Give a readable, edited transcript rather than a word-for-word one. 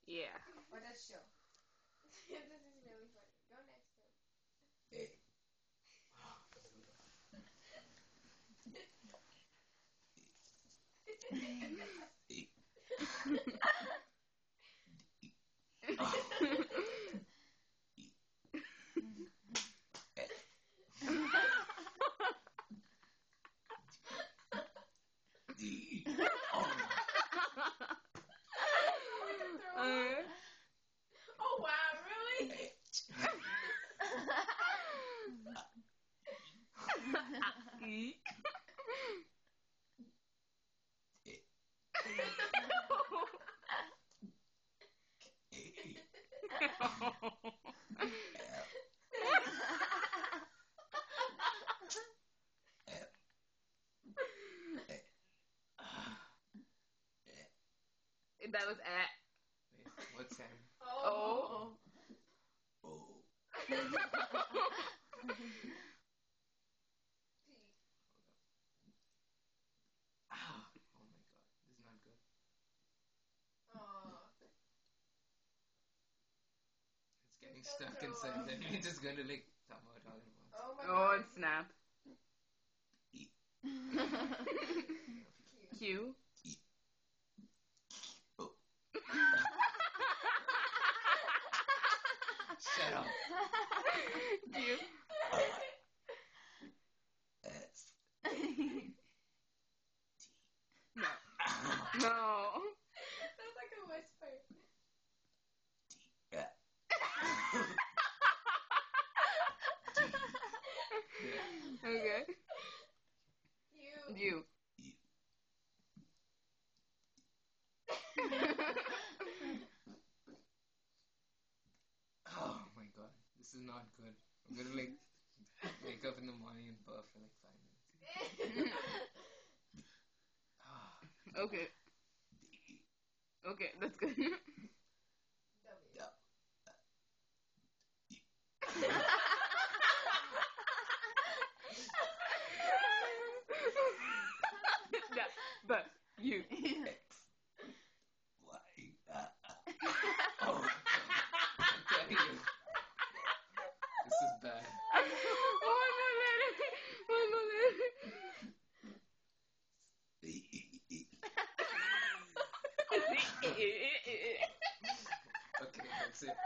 Yeah. Or just show. This is really funny. Go next to him. Oh wow, really? That was at. Wait, what's that? Oh. Ah, oh my god, this is not good. Aw. It's getting stuck inside. Then we're just going to like somehow talk at once. Oh my Oh, god. and snap. Q. Shut up. Q. No. No. That's like a whisper. Okay. You. You. Oh my god, this is not good. I'm gonna like wake up in the morning and burp for like 5 minutes. Ah, Okay. Okay, that's good. W. Yeah, but you. Oh, I'm telling you, this is bad. One more Okay, that's it.